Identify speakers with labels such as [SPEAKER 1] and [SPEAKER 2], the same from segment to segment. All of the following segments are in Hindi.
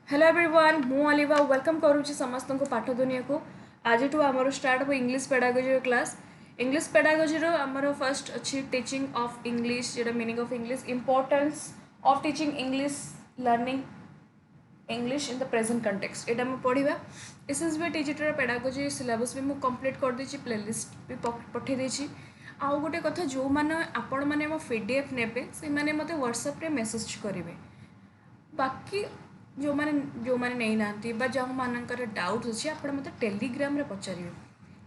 [SPEAKER 1] हेलो एवरीवन मु अलिवा वेलकम करुच्ची समस्त को पाठ दुनिया को आज आमर स्टार्ट हो English pedagogy class English pedagogy आमर फर्स्ट अच्छी टीचिंग ऑफ इंग्लिश जो meaning of English importance of teaching English learning English in the present context यहाँ मैं पढ़ा एसएसबी डिजिटल पेडागोजी सिलेबस भी मुझे कंप्लीट कर देछि प्लेलिस्ट भी पठे देछि आउ गोटे कथा जो मैंने आपण मैंने मो पीडीएफ नेबे से माने मते व्हाट्सएप रे मेसेज करेंगे बाकी जो मैंने नहीं ना जो मानकर डाउट अच्छे आप मत टेलीग्राम पचारे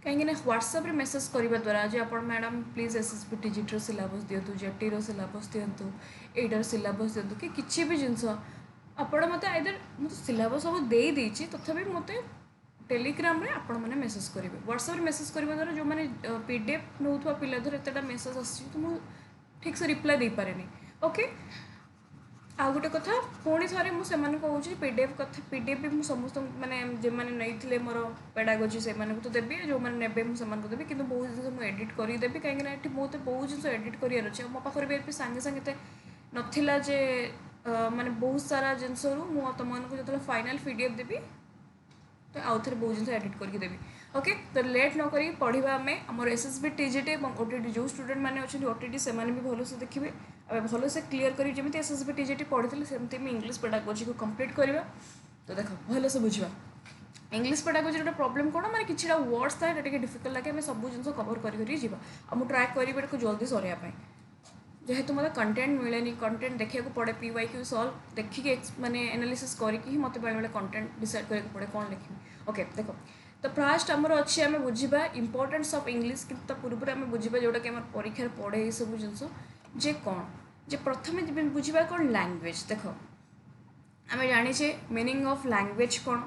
[SPEAKER 1] कहीं व्हाट्सएप रे मेसेज करने द्वारा जो आप madam please S S B digital syllabus दिंतु जेटी सिलेबस दिंतु एटार सिलेबस दिंतु कि किसी भी जिनस आपण मत आइदर मुझे सिलेबस सब दे देती तथापि मत टेलीग्राम रे आपण मैंने मेसेज करेंगे व्हाट्सएप मेसेज करने द्वारा जो मैंने पीडीएफ नौ पिला धर एतटा मेसेज आसी तो मुझे ठीक से रिप्लाई दे पारे ओके आउ गोटे कथा पुणी थे मुझे कहूँ पीडीएफ कथा पीडीएफ भी मुझे समस्त मैंने जो मैंने नहीं मोर पेडागोजी से तो देवी जो मैंने ने मुझे देवी कि बहुत जिन मुझे एडिट करदेवी कहीं मत बहुत जिन एडिट कर मो पाखे भी सागे सागे नाला जे माने बहुत सारा जिनस तुमको जो फाइनाल पीडीएफ देवी तो आउ थे बहुत जिन एडिट करके देवी ओके तो लेट न करी पढ़ा आम आम एसएसबी टीजीटी और ओटीटी जो स्टूडेंट मैंने अच्छे ओटीटी से भी भलसे देखिए भल से क्लीयर करी जमी एसएसबी टीजीटी पढ़ी सेमती इंग्लिश पेडागोजी को कंप्लीट करवा तो देख भल से बुझा इंग्लिश पेडागोजी गोटे प्रॉब्लम कौन मैंने किसी वर्ड्स था डिफिकल्ट लगे आम सब जिन कवर कर ट्राए करी जल्दी सर जेहेतु मतलब कंटेंट मिले कंटेंट देखा पड़े पीवाईक्यू सॉल्व देखिए माने एनालिसिस करके मत बेले कंटेंट डिसाइड करके पड़े कौन लिखी ओके देख तो फास्ट आमर अच्छे आम बुझा इंपोर्टेंस ऑफ इंग्लिश कि पूर्व आम बुझा जोटा कि परीक्षा पड़े ये सब जिनस जे कौन जे प्रथम बुझा कौन लैंग्वेज देख आम जाने मीनिंग ऑफ लैंग्वेज कौन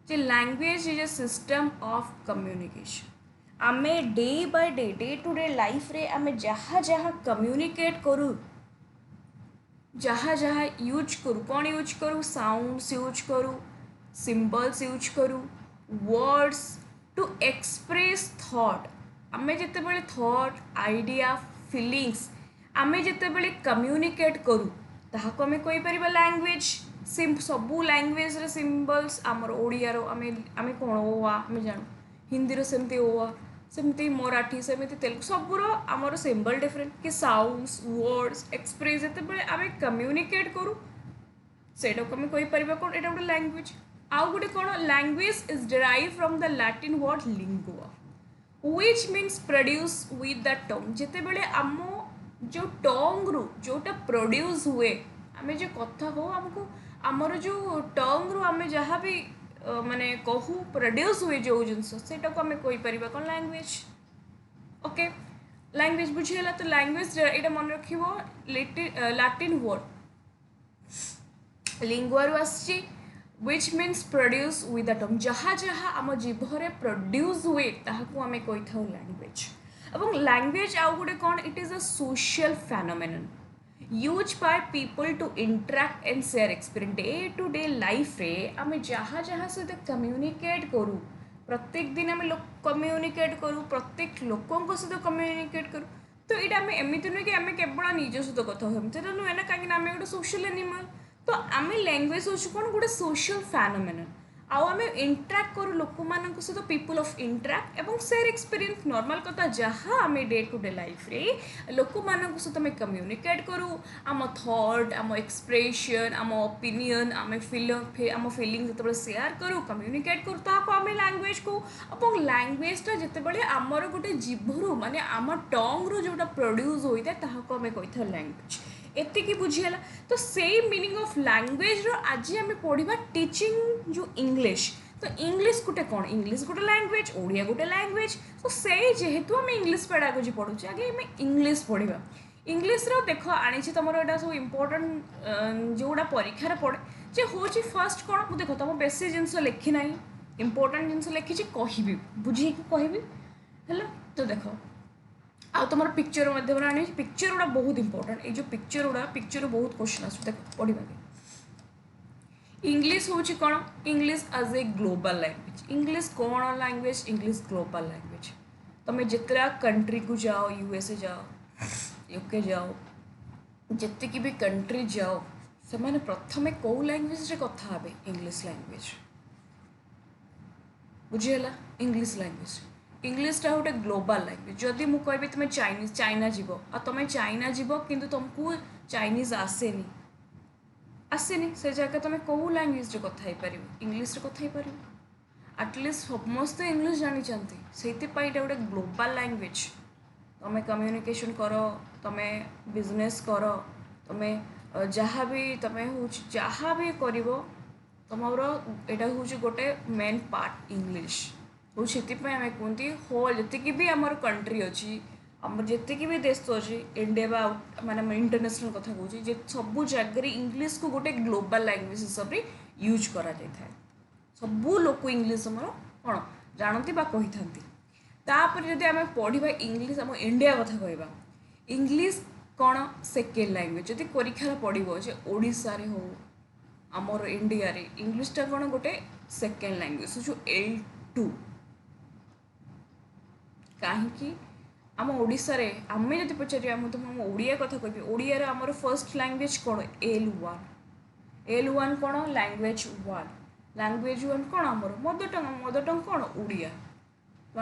[SPEAKER 1] जे language is a system of communication आमे day by day to day life रे आमे जहाँ जहाँ कम्युनिकेट करूँ जहाँ जहाँ यूज करूँ कौन यूज करूँ साउंड्स यूज करूँ सिंबल्स यूज करूँ वर्ड्स टू एक्सप्रेस थॉट आमे जिते बड़े थॉट आइडिया फीलिंग्स आमे जिते बड़े कम्युनिकेट करूँ ताहाको आमे कोई परिबा लैंग्वेज सबू लैंग्वेज रे सिंबल्स आमर ओडियारो आमे आमे कौन ओआ आमे जानू हिंदी सेमती ओआ सेमती मराठी सेमती तेलुगु सबूर आमर सिंबल डिफरेंट कि साउंड्स वर्ड्स एक्सप्रेस जिते आमे कम्युनिकेट करूँ सेटा को आमे कोई परिबा कौन एटा गोटे लैंग्वेज आउ गोटे कौन language is derive from the Latin word lingua which means produce with the tongue जिते बड़े आम जो टंग रु जोटा प्रोड्यूस हुए आमे जो कथा हो आमको आमर जो टंग रु आमे जहाँ भी माने कहू प्रोड्यूस हुए जो जिनस सेटा को आमे कोई परिबा कौन लैंग्वेज ओके लैंग्वेज बुझीगला तो लैंग्वेज एटा मन रखिबो लैटिन वर्ड लिंगुआरु आछि which means produce with the tongue जहाँ जहाँ आम जीभरे प्रोड्यूस हुए ताहाको आमे कोई थाउ लैंग्वेज एवं लैंग्वेज आउ गोटे कौन it is a social phenomenon use by people to interact and share experience day to day life रे आम जहाँ जहाँ सहित कम्युनिकेट करूँ प्रत्येक दिन आम कम्युनिकेट करूँ प्रत्येक लोकों सहित कम्युनिकेट करूँ तो ये आम एमती नुहे कि आम केवल निज सहित कथा होमती तो नुहे ना कहीं आम गोटे सोशल एनिमल तो आम लैंग्वेज हूँ कौन गोटे सोशल फेनोमेनन आम इंटरैक्ट करूँ लोक मान सहित पीपल ऑफ इंटरैक्ट एवं शेयर एक्सपीरियंस नॉर्मल कथा जहाँ आम डे टू डे लाइफ रे लोक मान सहित आम कम्युनिकेट करूँ आम थॉट आम एक्सप्रेशन आम ओपिनियन आम फिलिंग जो शेयर करूँ कम्युनिकेट करूँ ताको आम लैंग्वेज को और लैंग्वेजटा जिते आमर गोटे जीभरू माने आम टंग रु जोटा प्रोड्यूस होता है ताको आम कही लैंग्वेज एतिकी बुझीगला तो सेम मीनिंग ऑफ लैंग्वेज रो आज आम पढ़ा टीचिंग जो इंग्लिश तो इंग्लिश गोटे कौन इंग्लिश गोटे लैंग्वेज ओडिया गोटे लैंग्वेज तो से जेहेतु आम इंग्लिश पेडागोजी पढ़ुचे आगे आम इंग्लिश पढ़ा इंग्लिश रो देख आनी तुम यहाँ सब इम्पोर्टाट जोड़ा परीक्षार पड़े जे हूँ फर्स्ट कौन मुझे देख तुम बेसी जिनस लिखी ना इम्पोर्टाट जिनस लिखी कहि बुझे कहि है तो देख आ तुम पिक्चर आनी पिक्चर गुड़ा बहुत इंपोर्टेंट ये जो पिक्चर बहुत क्वेश्चन आस पढ़ा इंग्लिश हूँ कौन English as a global language English कौन लैंग्वेज इंग्लिश ग्लोबल लैंग्वेज तुम जितरा कंट्री को जाओ यूएसए जाओ यूके जाओ जितकी भी कंट्री जाओ ସେମାନେ ପ୍ରଥମେ କେଉଁ ଲାଙ୍ଗୁଏଜରେ କଥା ହେବେ ଇଂଲିଶ ଲାଙ୍ଗୁଏଜ ବୁଝିହେଲା ଇଂଲିଶ ଲାଙ୍ଗୁଏଜ ଇଂଲିଶଟା ଗୋଟେ ଗ୍ଲୋବାଲ୍ ଲାଙ୍ଗୁଏଜ ଯଦି ମୁଁ କହିବି ତୁମେ ଚାଇନା ଯିବ ଆଉ ତୁମେ ଚାଇନା ଯିବ କିନ୍ତୁ ତୁମକୁ ଚାଇନିଜ୍ ଆସେନି ସେ ଜାଗା ତୁମେ କେଉଁ ଲାଙ୍ଗୁଏଜରେ କଥା ହେଇପାରିବ ଇଂଲିଶରେ କଥା ହେଇପାରିବ ଆଟଲିଷ୍ଟ ସମସ୍ତେ ଇଂଲିଶ ଜାଣିଛନ୍ତି ସେଇଥିପାଇଁ ଏଇଟା ଗୋଟେ ଗ୍ଲୋବାଲ୍ ଲାଙ୍ଗୁଏଜ ତୁମେ କମ୍ୟୁନିକେସନ୍ କର ତୁମେ ବିଜନେସ୍ କର ତୁମେ ଯାହା ବି ତୁମେ ହେଉଛି ଯାହା ବି କରିବ ତୁମର ଏଇଟା ହେଉଛି ଗୋଟେ ମେନ୍ ପାର୍ଟ ଇଂଲିଶ ହେଉଛି ସେଥିପାଇଁ ଆମେ କୁହନ୍ତି ହୋଲ୍ ଯେତିକି ବି ଆମର କଣ୍ଟ୍ରି ଅଛି ଆମର ଯେତିକି ବି ଦେଶ ଅଛି ଇଣ୍ଡିଆ ବା ମାନେ ଇଣ୍ଟରନ୍ୟାସନାଲ୍ କଥା କହୁଛି ଯେ ସବୁ ଜାଗାରେ ଇଂଲିଶକୁ ଗୋଟେ ଗ୍ଲୋବାଲ୍ ଲାଙ୍ଗୁଏଜ ହିସାବରେ ୟୁଜ୍ କରାଯାଇଥାଏ ସବୁ ଲୋକ ଇଂଲିଶ ଆମର କ'ଣ ଜାଣନ୍ତି ବା କହିଥାନ୍ତି ତାପରେ ଯଦି ଆମେ ପଢ଼ିବା ଇଂଲିଶ ଆମ ଇଣ୍ଡିଆ କଥା କହିବା ଇଂଲିଶ କ'ଣ ସେକେଣ୍ଡ ଲାଙ୍ଗୁଏଜ ଯଦି ପରୀକ୍ଷାରେ ପଡ଼ିବ ଯେ ଓଡ଼ିଶାରେ ହଉ ଆମର ଇଣ୍ଡିଆରେ ଇଂଲିଶଟା କ'ଣ ଗୋଟେ ସେକେଣ୍ଡ ଲାଙ୍ଗୁଏଜ ଯେଉଁ L2 କାହିଁକି ଆମ ଓଡ଼ିଶାରେ ଆମେ ଯଦି ପଚାରିବା ମୁଁ ତୁମ ଓଡ଼ିଆ କଥା କହିବି ଓଡ଼ିଆରେ ଆମର ଫର୍ଷ୍ଟ ଲାଙ୍ଗୁଏଜ କ'ଣ L1 କ'ଣ ଲାଙ୍ଗୁଏଜ ୱାନ୍ କ'ଣ ଆମର ମଦର ଟଙ୍ଗ କ'ଣ ଓଡ଼ିଆ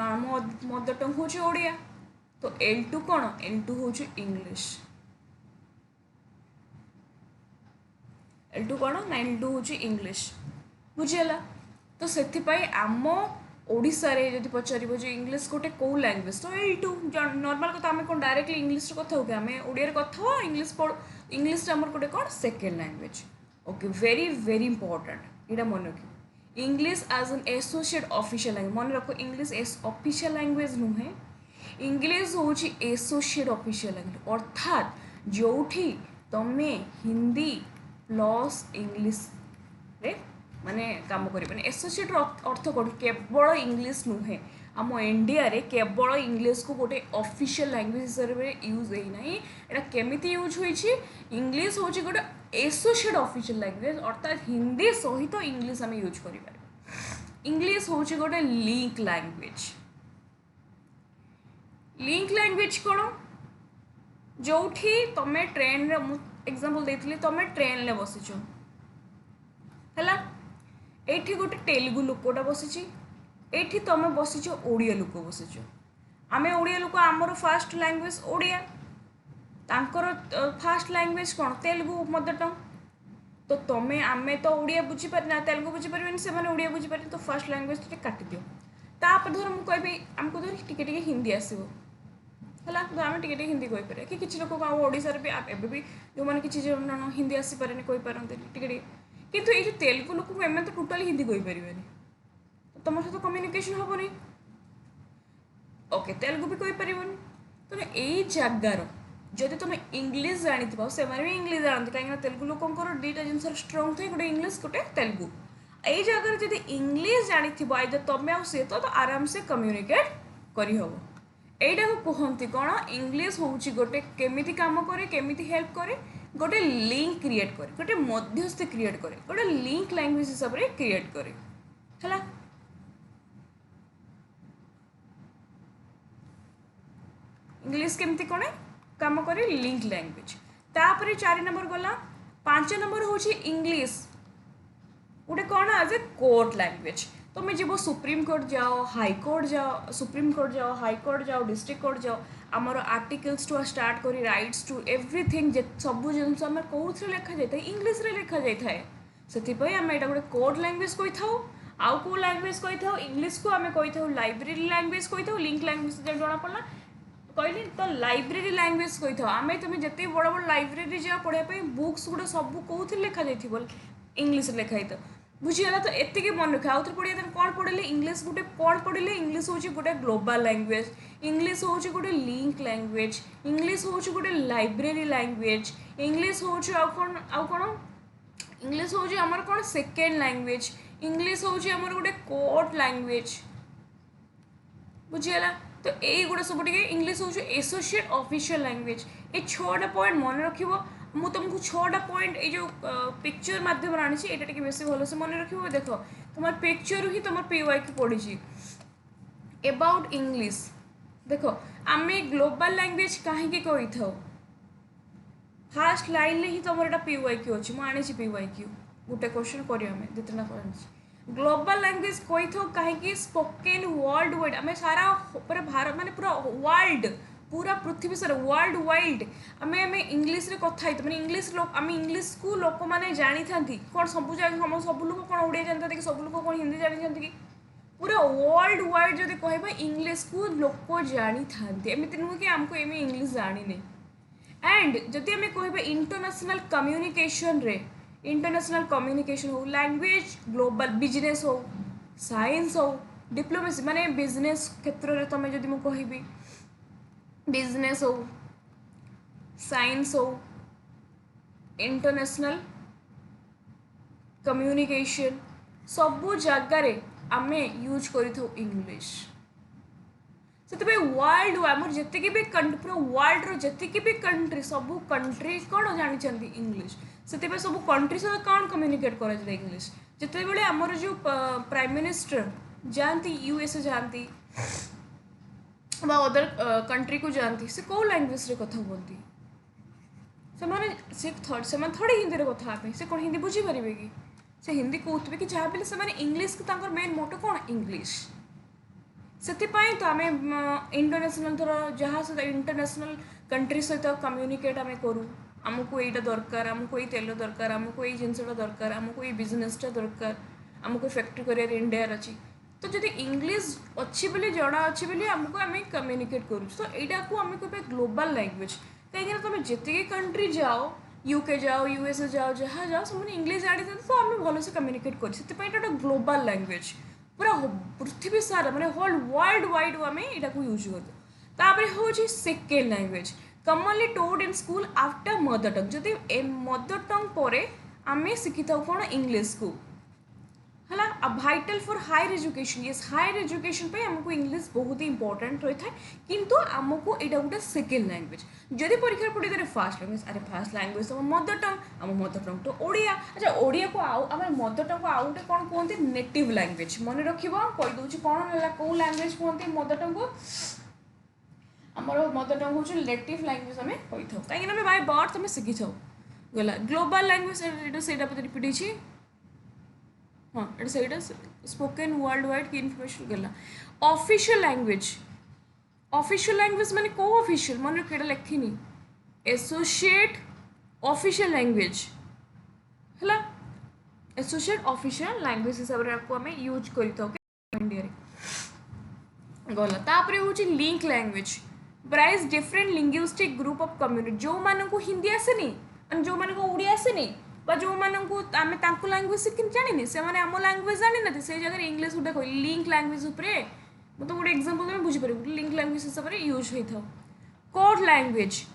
[SPEAKER 1] ଆମ ମଦର ଟଙ୍ଗ ହେଉଛି ଓଡ଼ିଆ ତ L2 କ'ଣ L2 ହେଉଛି ଇଂଲିଶ L2 କ'ଣ ନା L2 ହେଉଛି ଇଂଲିଶ ବୁଝିହେଲା ତ ସେଥିପାଇଁ ଆମ ଓଡ଼ିଶାରେ ଯଦି ପଚାରିବ ଯେ ଇଂଲିଶ ଗୋଟେ କେଉଁ ଲାଙ୍ଗୁଏଜ ତ L2 ନର୍ମାଲ କଥା ଆମେ କ'ଣ ଡାଇରେକ୍ଟଲି ଇଂଲିଶରେ କଥା ହଉ କି ଆମେ ଓଡ଼ିଆରେ କଥା ହଉ ଇଂଲିଶଟା ଆମର ଗୋଟେ କ'ଣ second language okay very very important ଏଇଟା ମନେ ରଖିବ ଇଂଲିଶ ଆଜ୍ ଆନ୍ ଏସୋସିଏଟ୍ ଅଫିସିଆଲ୍ ଲାଙ୍ଗୁଏଜ ମନେ ରଖ ଇଂଲିଶ ଅଫିସିଆଲ୍ ଲାଙ୍ଗୁଏଜ ନୁହେଁ ଇଂଲିଶ ହେଉଛି ଏସୋସିଏଟ୍ ଅଫିସିଆଲ୍ ଲାଙ୍ଗୁଏଜ ଅର୍ଥାତ୍ ଯେଉଁଠି ତମେ ହିନ୍ଦୀ ପ୍ଲସ୍ ଇଂଲିଶରେ ମାନେ କାମ କରିବେନି ଏସୋସିଏଟ୍ର ଅର୍ଥ କ'ଣ କେବଳ ଇଂଲିଶ ନୁହେଁ ଆମ ଇଣ୍ଡିଆରେ କେବଳ ଇଂଲିଶକୁ ଗୋଟେ ଅଫିସିଆଲ୍ ଲାଙ୍ଗୁଏଜ ହିସାବରେ ୟୁଜ୍ ହେଇନାହିଁ ଏଇଟା କେମିତି ୟୁଜ୍ ହୋଇଛି ଇଂଲିଶ ହେଉଛି ଗୋଟେ ଏସୋସିଏଟ୍ ଅଫିସିଆଲ୍ ଲାଙ୍ଗୁଏଜ ଅର୍ଥାତ୍ ହିନ୍ଦୀ ସହିତ ଇଂଲିଶ ଆମେ ୟୁଜ୍ କରିପାରିବା ଇଂଲିଶ ହେଉଛି ଗୋଟେ ଲିଙ୍କ ଲାଙ୍ଗୁଏଜ କ'ଣ ଯେଉଁଠି ତମେ ଟ୍ରେନରେ ମୁଁ ଏକ୍ଜାମ୍ପଲ୍ ଦେଇଥିଲି ତମେ ଟ୍ରେନରେ ବସିଛ ହେଲା ଏଇଠି ଗୋଟେ ତେଲୁଗୁ ଲୋକଟା ବସିଛି ଏଇଠି ତମେ ବସିଛ ଓଡ଼ିଆ ଲୋକ ବସିଛ ଆମେ ଓଡ଼ିଆ ଲୋକ ଆମର ଫାଷ୍ଟ ଲାଙ୍ଗୁଏଜ ଓଡ଼ିଆ ତାଙ୍କର ଫାଷ୍ଟ ଲାଙ୍ଗୁଏଜ କ'ଣ ତେଲୁଗୁ ମଦର ଟଙ୍ଗ ତ ତମେ ଆମେ ତ ଓଡ଼ିଆ ବୁଝିପାରିନା ତେଲୁଗୁ ବୁଝିପାରିବେନି ସେମାନେ ଓଡ଼ିଆ ବୁଝିପାରିବେ ତ ଫାଷ୍ଟ ଲାଙ୍ଗୁଏଜ ଟିକେ କାଟିଦିଅ ତାପରେ ଧର ମୁଁ କହିବି ଆମକୁ ଧର ଟିକେ ଟିକେ ହିନ୍ଦୀ ଆସିବ ହେଲା ତ ଆମେ ଟିକେ ଟିକେ ହିନ୍ଦୀ କହିପାରିବା କି କିଛି ଲୋକ ଆଉ ଓଡ଼ିଶାରେ ବି ଏବେ ବି ଯେଉଁମାନେ କିଛି ହିନ୍ଦୀ ଆସିପାରେନି କହିପାରନ୍ତିନି ଟିକେ ଟିକେ କିନ୍ତୁ ଏଇ ଯେଉଁ ତେଲୁଗୁ ଲୋକଙ୍କୁ ଏମାନେ ତ ଟୋଟାଲି ହିନ୍ଦୀ କହିପାରିବେନି ତୁମ ସହିତ କମ୍ୟୁନିକେସନ୍ ହେବନି ଓକେ ତେଲୁଗୁ ବି କହିପାରିବନି ତେଣୁ ଏଇ ଜାଗାର ଯଦି ତୁମେ ଇଂଲିଶ ଜାଣିଥିବ ସେମାନେ ବି ଇଂଲିଶ ଜାଣନ୍ତି କାହିଁକିନା ତେଲୁଗୁ ଲୋକଙ୍କର ଦୁଇଟା ଜିନିଷର ଷ୍ଟ୍ରଙ୍ଗ ଥାଏ ଗୋଟେ ଇଂଲିଶ ଗୋଟେ ତେଲୁଗୁ ଏଇ ଜାଗାରେ ଯଦି ଇଂଲିଶ ଜାଣିଥିବ ଆଇଦର ତୁମେ ଆଉ ସିଏ ତ ଆରାମସେ କମ୍ୟୁନିକେଟ୍ କରିହେବ এইটাকে কুহতি কোণ ইংলিশ হচ্ছে গোটে কেমিতি কাম করে কেমিতি হেল্প করে গোটে লিঙ্ক ক্রিয়েট করে গোটে মধ্যস্থ ক্রিয়েট করে গোটে লিঙ্ক ল্যাঙ্গুয়েজ হিসাবে ক্রিয়েট করে হলা ইংলিশ কেমিতি কোণ কাম করে লিঙ্ক ল্যাঙ্গুয়েজ তাপরে 4 নম্বর গলা 5 নম্বর হচ্ছে ইংলিশ গোটে কোণ আজ এ কোর্ট ল্যাঙ্গুয়েজ तुम जीव सुप्रीम कोर्ट जाओ हाईकोर्ट जाओ सुप्रीम कोर्ट जाओ हाईकोर्ट जाओ डिस्ट्रिक्ट कोर्ट जाओ आमर आर्टिकल्स टू स्टार्ट कर राइट्स टू एवरीथिंग सब जिन आम कौन लिखा जाए इंग्लीश लिखा जाए से आम यहाँ गोटे कोड लैंग्वेज कही था आउ कौ लैंग्वेज कही था इंग्लीश को आम कही था लाइब्रेरी लैंग्वेज कही था लिंक लैंग्वेज जना पड़ा कहली तो लाइब्रेरी लैंग्वेज कही था आम तुम जिते बड़ बड़ लाइब्रेरी जा पढ़ाई बुक्स गुड़ा सब कौन लिखा जाए इंग्लीश लिखाई था बुझीगला तो एतिक मन रखे आउ थे पढ़िया कौन पढ़े इंग्लीश गोटे कौन पढ़े इंग्लीश हूँ गोटे ग्लोबल लैंग्वेज इंग्लीश हूँ गोटे लिंक लैंग्वेज इंग्लीश हूँ गोटे लाइब्रेरी लैंग्वेज इंग्लीश हूँ आउ कौन इंग्लीश हूँ आमर कौन सेकेंड लैंग्वेज इंग्लीश हूँ आमर गोटे कोर्ट लैंग्वेज बुझीगला तो यही गुड़ा सब इंग्लीश हूँ एसोसिएट ऑफिशियल लैंग्वेज ये 6टा पॉइंट मन रखिबो मु तुमको 6टा पॉइंट ये जो पिक्चर माध्यम आनी ये बेस भल से मन रख देख तुम पिक्चर ही तुम पीवाई की पड़ी एबाउट इंग्लीश देख आम ग्लोबल लैंग्वेज कहीं कही था फास्ट लाइन ही तुम एटा पीवाईक्यू अच्छी मुझे पीवाईक्यू गोटे क्वेश्चन करें दु तीन क्वेश्चन ग्लोबल लैंग्वेज कही थो कहीं स्पोकेन वर्ल्ड वाइड आम सारा पूरा भारत माने पूरा वर्ल्ड पूरा पृथ्वी सारा वर्ल्ड वाइड आम आम इंग्लीश रे कथा मैंने इंग्लीश लोक आम इंग्लीश को लोक मैंने जानी था कौन सब जगह सब लोग कौन ओडिया जानते कि सब लोग कौन हिंदी जानी कि पूरा वर्ल्ड वाइड जब कह इंग्लीश को लोक जानी था एमती नुह कि आमको एम इंग्लीश जानी एंड जदि आम कह इंटरनेशनल कम्युनिकेशन रे इंटरनेशनल कम्युनिकेशन हो लैंग्वेज ग्लोबल बिजनेस हो साइंस हो डिप्लोमेसी माने बिजनेस क्षेत्र में तुम जदि मुझे बिजनेस हो साइंस हो इंटरनेशनल कम्युनिकेशन सबू जगार आम यूज करूँ इंग्लीश से वर्ल्ड आमर जी भी पूरा वर्ल्ड री भी कंट्री सब कंट्री कौन जानते इंग्लीश से सब कंट्री सहित कौन कम्युनिकेट कर इंग्लीश जिते बड़े आमर जो प्राइम मिनिस्टर जाती यूएसए जाती अदर कंट्री को जाती से कौ लैंग्वेज रे कथा बोलती से थोड़े हिंदी रे कथा से कौन हिंदी बुझीपारे कि से हिंदी कहते कि जहाँ भी से इंग्लीश को मेन मोटो कौन इंग्लीश से तो आम इंटरनेशनल थर जहाँ सहित इंटरनेशनल कंट्री सहित कम्युनिकेट आम करूँ आमको यहाँ दरकार आमको ये तेल दरकार आमको ये जिनसा दरकार आमको ये बिजनेसटा दरकार आमको फैक्ट्री कर इंडिया अच्छी तो जब इंग्लीश अच्छी बोली जना अच्छी बोली आमको आम कम्युनिकेट करूँ तो यहाँ को आम कह ग्लोबल लैंग्वेज कहीं तुम जितनी कंट्री जाओ यूके जाओ यूएसए जाओ जहाँ जाओ सब इंग्लीश जानी तो आम भलसे कम्युनिकेट कर ग्लोबल लैंग्वेज पूरा पृथ्वी सारा माने होल वर्ल्ड वाइड आम यहाँ यूज कर हूँ second language commonly taught in school after mother tongue जदि मदर टंग पर आम शिखी था कौन इंग्लीश को है vital for higher education yes higher education पे हमको इंग्लीश बहुत ही इंपोर्टेंट रही है किंतु आमको यहाँ गोटे सेकेंड लैंग्वेज जदि परीक्षा पड़ी तो फास्ट लैंग्वेज अरे फास्ट लैंग्वेज तो मदर टंग आम मदर टंग तो ओडिया अच्छा ओडिया को आम मदर टंग को आउ गोटे कौन कहते नेटिव लैंग्वेज मन रख कहीदे कौन कौ लैंग्वेज कहते मदर टंग को आमर मदर टंग हूँ नेटिव लैंग्वेज आम कही था कहीं बाय बर्थ आम शिखी था गला ग्लोबल लैंग्वेज से रिपीट होती हाँ ये स्पोकन वर्ल्ड वाइड की इनफॉरमेशन गला ऑफिशियल लैंग्वेज माने को ऑफिशियल मन रख लिखनी एसोसिएट ऑफिशियल लैंग्वेज है एसोसिएट ऑफिशियल लैंग्वेज हिसाब से आपको आम यूज कर इंडिया गला तापर हूँ link language bridges different linguistic group of community जो मानक हिंदी आसेनी जो मानक ओडिया आसेनी जो आम लैंग्वेज शिखी जानी से आम लैंग्वेज जानी ना से जगह इंग्लीश गोटे कह लिंक लैंग्वेज मुझे गोटे एग्जांपल तुम बुझीपार लिंक लैंग्वेज हिसाब से यूज होता कोड लैंग्वेज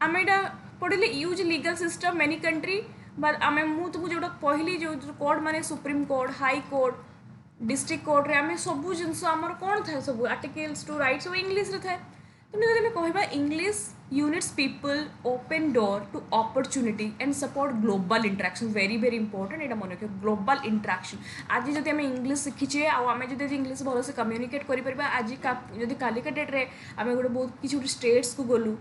[SPEAKER 1] आम यहाँ पढ़े use legal system many country आम मुझे तुमको जो कहली जो कोड माने supreme court high court district court रे आम सब जिन आमर कौन था सब आर्टिकल्स टू राइट सब इंग्लीश रे था तेनाली जब कह English unites people open door to opportunity and support global interaction very very important यहाँ मन रख ग्लोबल इंटरेक्शन आज जब आम इंग्लीश शिखीचे आम जब इंग्लीश भलसे कम्युनिकेट कर आज जब कालिका डेट्रे आम गोटे बहुत किसी गोटे स्टेट्स को गलु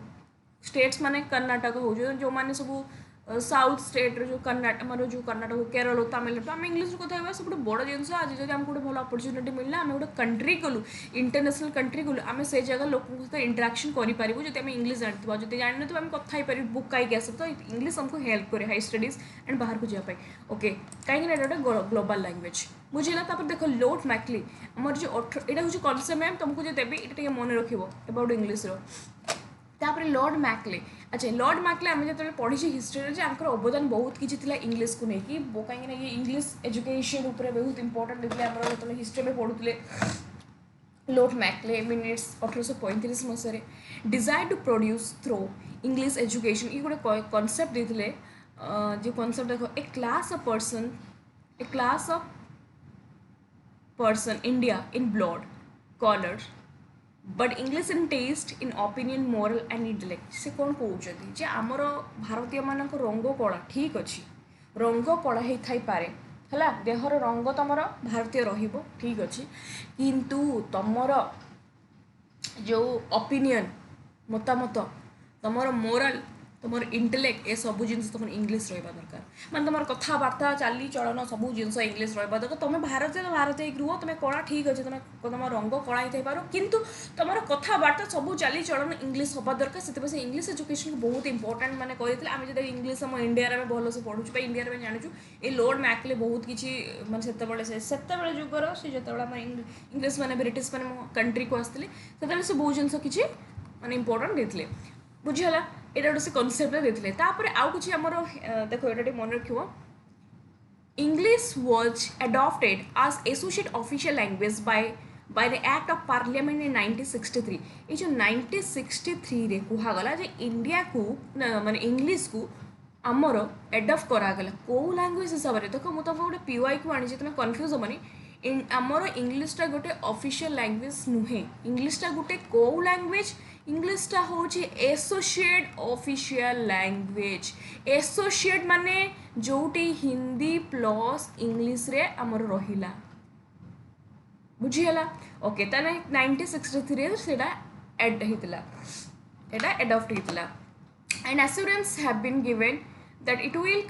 [SPEAKER 1] स्टेट्स माने कर्नाटक हो जो मैंने सब साउथ स्टेट जो कर्नाटक जो कर्नाटक केरल तमिलनाडु आम इंग्लीश कथा सब बड़ जिन आज जब आमको गोटे भल अपॉर्चुनिटी मिलला आम गोटे कंट्री गलु इंटरनेशनल कंट्री गलु आम से जगह लोक सहित इंटरेक्शन करूँ जब आम इंग्लीश जानते जब जान ना आम कथा पार बुक कहीं आस तो इंग्लीश आमको हेल्प करे हाई स्टडीज एंड बाहर को जावाई ओके कहीं गोटे ग्लोबल लैंग्वेज बुझेगा देख लोड मैकली आम जो यहाँ हूँ कनसेप्ट मैम तुमको जो देवी ये मन रख अबाउट इंग्लीश तापर लॉर्ड मैकले अच्छा लॉर्ड मैकले आम जो पढ़ी हिस्ट्री आमर अवदान बहुत किसी इंग्लीश को लेकिन कहीं ये इंग्लीश एजुकेशन उपर बहुत इंपोर्टेंट होते जो हिस्ट्री में पढ़ुले लॉर्ड मैकले मिनिट्स 1835 मसीह desire to produce through English education ये गोटे कनसेप्ट देते जो कनसेप्ट देख a class of person India in blood colour but English in taste in opinion moral and intellect से कौन कहते जे आमर भारतीय मान रंग कला ठीक अच्छी रंग कला हो थाई पारे है देहर रंग तुम भारतीय ठीक अच्छे किंतु तुमर जो ओपिनियन मतामत तुमर मोरल तुम इंटेलेक्ट ए सब जिन तुम इंग्लीश रहा दरकार माने तुम कथबार्ता चाली चलन सब जिन इंग्लीश रहा दरकार तुम भारत भारत रुह तुम कला ठीक अच्छे तुम रंग कला ही पार किंतु तुम कथबार्ता सब चाली चलन इंग्लीश हवा दरकार से इंग्लीश एजुकेशन बहुत इंपोर्टेंट मैंने कही आम जो इंग्लीश आम इंडिया में भल से पढ़ुचु इंडिया में जानूँ ये लॉर्ड मैकले बहुत किसी मानते से जुगर से जो इंग्लीश मैंने ब्रिटिश मैंने कंट्री को आसते से बहुत जिन किसी मैंने इंपोर्टेंट देते बुझीगला यहाँ गोटे से कनसेप्ट देते आउ कि आमर देख ये मन रख English was adopted as associate official language by the act of parliament in 1963 ये जो 1963 रे कहगला जे इंडिया को माने इंग्लिश को आमर एडॉप्ट करागला को लैंग्वेज हिसाब से देख मुझे तुमको गोटे पीवाई को आनी तुम कन्फ्यूज हेनी आमर इंग्लिशटा गोटे ऑफिशियल लैंग्वेज नुहे इंग्लिशटा गोटे को लैंग्वेज इंग्लिशटा हूँ एसोसिएट ऑफिशियल लैंग्वेज एसोसिएट माने जोटी हिंदी प्लस इंग्लिश रे आमर रहिला बुझीगला ओके ताने 1963 सेटा एड हितला एटा एडॉप्ट हितला and assurance have been given that it will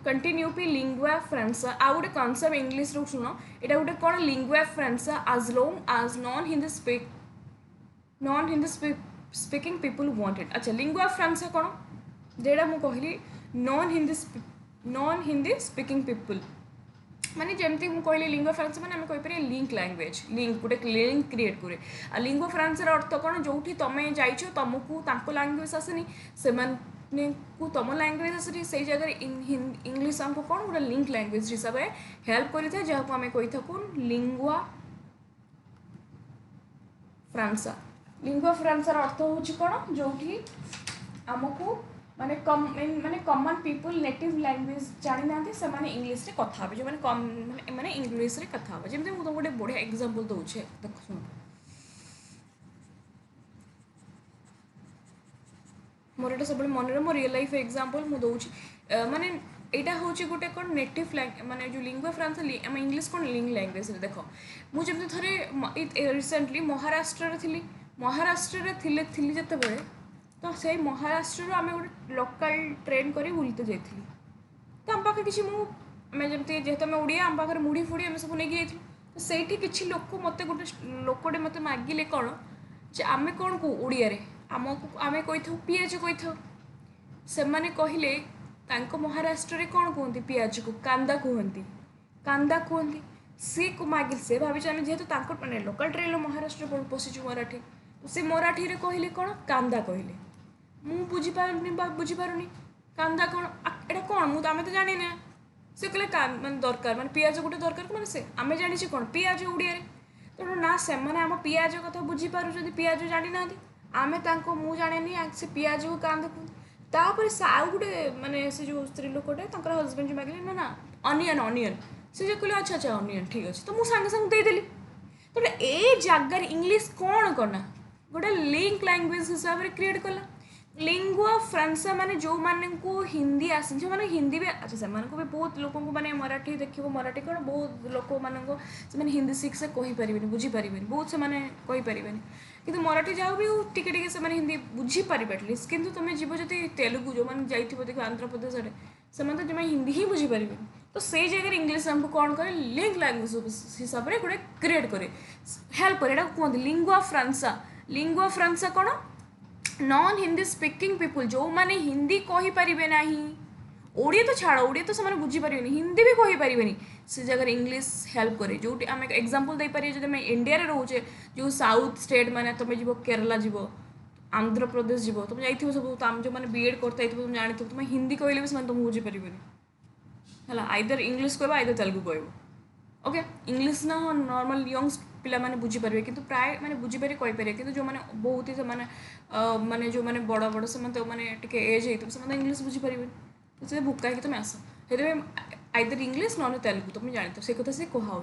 [SPEAKER 1] continue be lingua franca आ गोटे कॉन्सेप्ट इंग्लिश रो सुनो एटा गोटे कौन lingua franca as long as non hindi speaking people want it अच्छा lingua franca कौन जेड़ा मु कहली नॉन हिंदी स्पीकिंग पीपल माने जमती मु कहली लिंगुआ फ्रांसा माने हम कहि पारे लिंक लैंग्वेज लिंक गोटे लिंक क्रिएट करे आ लिंगुआ फ्रांसा अर्थ कौन जोठी तमे जाइछो तुमको तांको लैंग्वेज आसनी से को तुम लैंग्वेज आसनी से जगह इंग्लिश हमको कौन गोटे लिंक लैंग्वेज हिसाब से हेल्प करें जहाँ आम कही था कौन लिंगुआ फ्रांसा लिंगुआ फ्रांसार अर्थ हूँ कौन जो आमको माने कॉमन पीपल नेटिव लैंग्वेज जानी ना से माने इंग्लिश रे कथा जो माने इंग्लिश रे कथा जमी मुझे गोटे बढ़िया एग्जांपल दूचे देख सुन मोर एटा सब मन मो रियल लाइफ एग्जांपल मु दूची माने एटा होची गोटे कोन नेटिव माने जो लिंगुआ फ्रांसा आम इंग्लिश कोन लिंग लैंग्वेज रे देख मु जमी थरे रिसेंटली महाराष्ट्र रे थिली जते बेले तो से महाराष्ट्र आम गोटे लोकल ट्रेन कर बुलते जाइली तो आम पाखे किसी मुझे जमी जेहेतु आम ओडिया आम पाखे मुढ़ी फुड़ी आम सब नहीं जाइलु तो सही किसी लोक मत गोटे लोकटे मत मागिले कौन जे आम कौन कौ ओडिया आमको आम कही था पियाज कही था से कहले महाराष्ट्र कौन कहते पियाज को कांदा कहती सी को मागिल से भाई जेहेतु मैंने लोकल ट्रेन महाराष्ट्र पशिचु मराठी तो सी मराठी रे कहले कौन कांदा कहले मु बुझीपारुनी कांदा कौन एटा कौन मुझे आम तो जानी ना से कहले माने दरकार माने पियाज गोटे दरकार माने से आम जानी कौन पियाज ओडिया तेणु ना से आम पियाज कथा बुझीपार पियाज जानी ना आम मु जाने से पियाज को कांदा तापर से आउ गोटे माने से जो स्त्री लोकटे हजबैंड जो मागिले ना ना अनियन अनियन से जो कहले अच्छा अच्छा अनियन ठीक अच्छे तो मुझे सांगे सांगे देदेली तो ए जगार इंग्लिश कौन करना गोटे लिंक लैंग्वेज हिसाब से क्रिएट कला लिंगुआ फ्रांसा माने जो माने को हिंदी आस जो माने हिंदी भी अच्छा से भी बहुत लोक माने मराठी देखो मराठी कौन बहुत लोक मान हिंदी शिख से कही पारे बुझीपारे बहुत से कही पारे कि मराठी जाओ भी टिके से हिंदी बुझीपारे एटलिस्ट किंतु तुम जीव जो तेलुगु जो मैंने जाइए देखो आंध्र प्रदेश आड़े से तो जमा हिंदी ही बुझीपारे तो से जगह इंग्लिश हमको कौन करे लिंक लैंग्वेज हिसाब से गोटे क्रिएट करे हेल्प करे कहते लिंगुआ फ्रांसा कौन नॉन हिंदी स्पीकिंग पीपुल जो माने हिंदी कही पारिबे नाही ओडिया तो छाड़ ओडिया तो से बुझी पारिबेनी हिंदी भी कही पारिबेनी से जगह इंग्लिश हेल्प करे जो आम एग्जांपल दे पारे जो मैं इंडिया रे रोचे जो साउथ स्टेट माने तुम जीव केरला जीव आंध्र प्रदेश जीव तुम जाइथिबो सब आम जो माने बीएड करता है तुम जानिथिबो तुम हिंदी कहले भी तुम बुझी पारिबेनी हला आइदर इंग्लिश कहबो आइदर तेलुगु कहबो ओके इंग्लिश ना नॉर्मल यंग्स पिला माने बुझी पारे किंतु प्राय माने बुझी पारे कहि पारे किंतु जो माने बहुत ही से माने जो माने बड़ बड़ से माने टिके एज हेतु से इंग्लिश बुझी पारे तो से भुक्का कि तुम आस हेतु आइदर इंग्लिश नॉन तेलुगु तुम जानी से कथा से कहा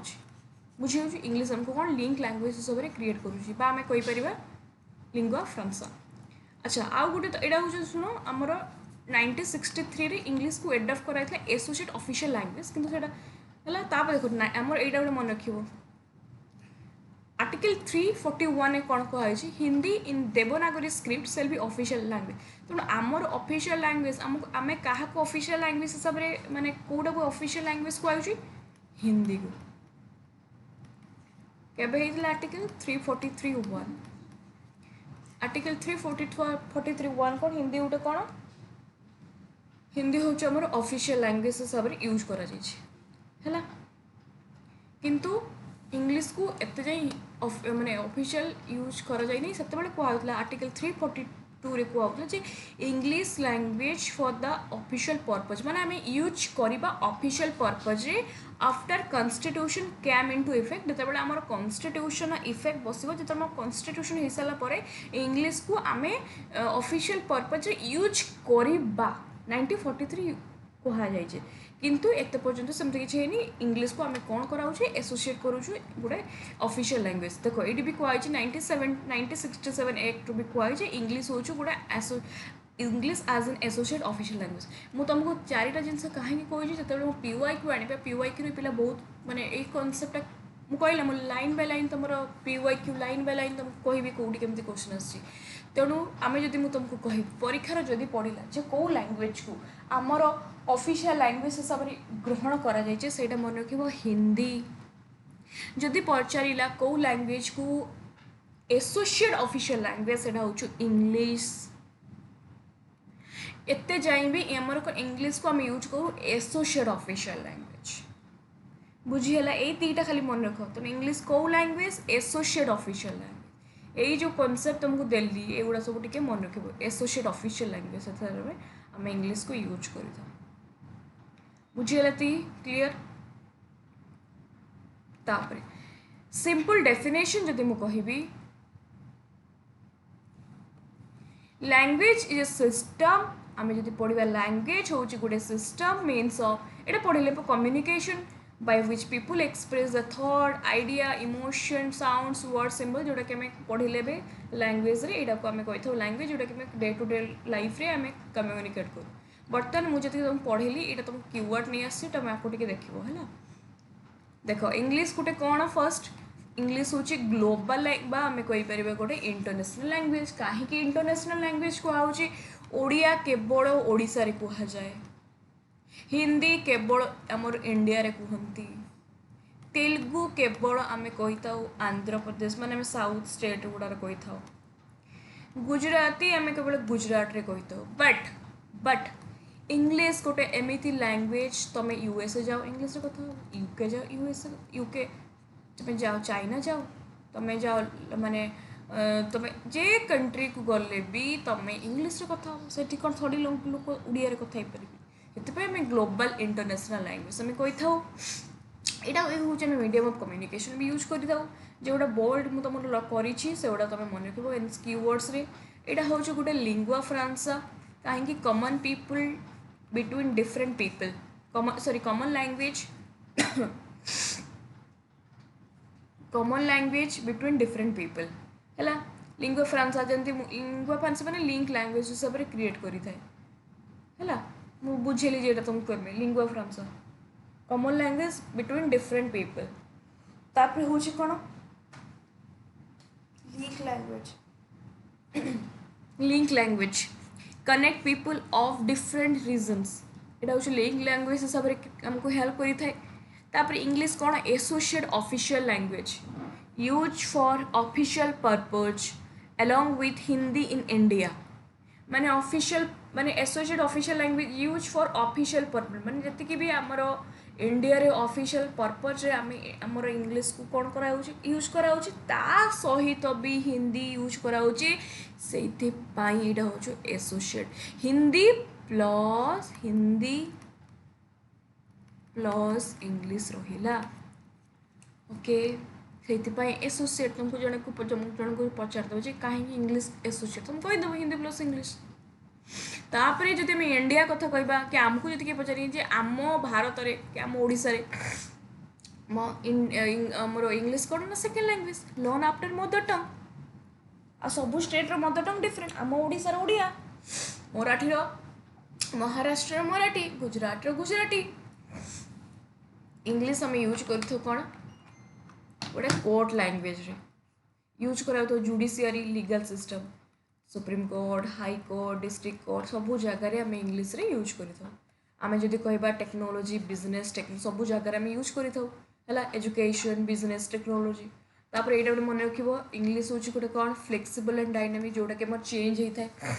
[SPEAKER 1] बुझी हो इंग्लिश हमको कौन लिंक लैंग्वेज हिसाब से क्रिएट करुँच आम कहीपर लिंगुआ फ्रांसा अच्छा आउ गोटे तो यहाँ हूँ शुण आमर 1963 रे इंग्लिश को एडॉप्ट कराई एसोसिएट ऑफिशियल लैंग्वेज किंतु सेटा है देखो आमर यहाँ गोटे मन रख आर्टिकल 341 कौन कहुई Hindi in Devanagari script shall be official language तेणु आमर ऑफिशियल लैंग्वेज आमको आम क्या ऑफिशियल लैंग्वेज हिसाब से माने कौटा को ऑफिशियल लैंग्वेज कहुई हिंदी को केबे आर्टिकल 343(1) आर्टिकल 343(1) कौन हिंदी गोटे कौन हिंदी हूँ आमर ऑफिशियल लैंग्वेज हिसाब से यूज करा है किंतु इंग्लिश को एत जाए माने ऑफिशियल यूज करा जाए नहीं से कहला आर्टिकल 342 रे कहला जे English language for the official purpose माने आम यूज करवा ऑफिशियल पर्पज रे after constitution came into effect जितेबाला आमर कॉन्स्टिट्यूशन इफेक्ट बस जो कॉन्स्टिट्यूशन हो सारापर इंग्लिश को आम ऑफिशियल पर्पज रे यूज करवा 1943 कहुए किंतु एत पर्यंत सेमती किसी है इंग्लिश को आम कौन कराऊे एसोसिएट करुचु गोटे ऑफिशियल लैंग्वेज देखो ये भी कहुई 1967 एक्ट भी कहुई इंग्लिश हूँ गोटे English as an associate official language मुझे तुमको चारिटा जिनस कहीं कही जो पीवाई को आने पीवाई क्यू पिला बहुत माने ये कनसेप्टा मुझे कहला मुझे लाइन बाय लाइन तुम PYQ line by line तुमको कहि कौटी केमती क्वेश्चन आसी तेणु आम जदि मुझे तुमको कह परीक्षार जदि पढ़ला जे कौ लैंग्वेज को आमर ऑफिशियल लैंग्वेज हिसाब से ग्रहण करा सेटा मन रख हिंदी जदि पचारा कौ लैंग्वेज को एसोसिएट ऑफिशियल लैंग्वेज सेटा हूँ इंग्लिश एते जाए भी आमर इंग्लिश को आम यूज करूँ एसोसिएट ऑफिशियल लैंग्वेज बुझीगला ये दुईटा खाली मन रख तुम इंग्लिश कौ लैंग्वेज एसोसिएट ऑफिशियल लैंग्वेज यही जो कॉन्सेप्ट तुमको देली एगुड़ा सब टे मन रख एसोसिएट ऑफिशियल लैंग्वेज से आम इंग्लिश को यूज कर बुझीगला ती क्लीयर तापर सिंपल डेफिनेशन जदि मु कहिबी लैंग्वेज इज ए सिस्टम आम जदि पढ़ा लैंग्वेज हूँ गोटे सिस्टम मीन्स ये पढ़ले communication by which people express the thought, idea, emotion, sounds, words, symbol जोटा कि आम पढ़ले भी लैंग्वेज रे एटा को आम कही लैंग्वेज जोटा कि डे टू डे लाइफ रे आम कम्युनिकेट करूँ बर्तमान मुझे तुम पढ़ली यहाँ तुम कीवर्ड नहीं आसी तुम आपको टे देख है देख इंग्लिश गोटे कौन फर्स्ट इंग्लिश हूँ ग्लोबल आम कहीपर गोटे इंटरनेशनल लैंग्वेज कहीं इंटरनेशनल लैंग्वेज कहुच्छी ओडिया केवल ओडिशा रे कहुए हिंदी केवल आमर इंडिया रे कहती तेलुगु केवल आम कही था आंध्र प्रदेश माने साउथ स्टेट गुड़ा कही था गुजराती आम केवल गुजरात रे कही था बट इंग्लिश गोटे एमती लैंग्वेज तुम यूएसए जाओ इंग्लिश कथा यूके जाओ यूके तुम जाओ चाइना जाओ तुम जाओ माने तुम जे कंट्री को गले भी तुम इंग्लिश कथा से कौन थोड़ी लोग उड़िया कथा पारि ये ग्लोबल इंटरनेशनल लैंग्वेज आम कही था यहाँ हूँ आम मीडियम ऑफ कम्युनिकेशन भी यूज कर जोटा बोर्ड मुझे तुम करा तुम मन रख कीवर्ड्स रे यहाँ हूँ गोटे लिंगुआ फ्रांसा कहीं common people between different people common language between different people है लिंगुआ फ्रांसा जमी लिंगुआ फ्रांसा मैंने लिंक लैंग्वेज हिसाब से क्रिएट करें मु बुझेली जेटा तुमको कहमे lingua franca common language between different people तापर हूँ कौन link language connect people of different regions यहाँ हूँ लिंक लैंग्वेज हिसाब से आमको हेल्प करें इंग्लिश कौन associate official language use for official purpose along with Hindi in India माने ऑफिशियल माने associate official language use for official purpose माने जति भी आमर इंडिया रे ऑफिशियल पर्पज रे आमर इंग्लिश को कौन करा यूज करा ता सहित भी हिंदी यूज करा से हूँ एसोसिएट हिंदी प्लस इंग्लिश रहिला ओके से एसोसिएट तुमको जन को पचारदेव कहीं इंग्लिश एसोसिएट तुम कहीदेव हिंदी प्लस इंग्लिश तापर जब आम इंडिया कथा कहबा कि आमको जब किए पचारे आम भारत रे कि आम ओडिशा रे मोर इंग्लिश कौन ना second language learn after mother tongue आ सब स्टेट रो मदर टंग डिफरेंट आम ओडिशा रो ओडिया मराठी रो महाराष्ट्र मराठी गुजरात रो गुजराती इंग्लिश आम यूज कर कौन गोटे कोर्ट लैंग्वेज यूज कराउथो judiciary legal system supreme court high court district court सबू जगार आम इंग्लीश रे यूज करें आम जदि कहबा टेक्नोलोजी बिजनेस सब जगार आम यूज करें एजुकेशन बिजनेस टेक्नोलोजी तापर ये गोटे मन रख इंग्लीश हूँ गोटे कौन फ्लेक्सिबल एंड डायनामिक जोटा कि चेंज होता है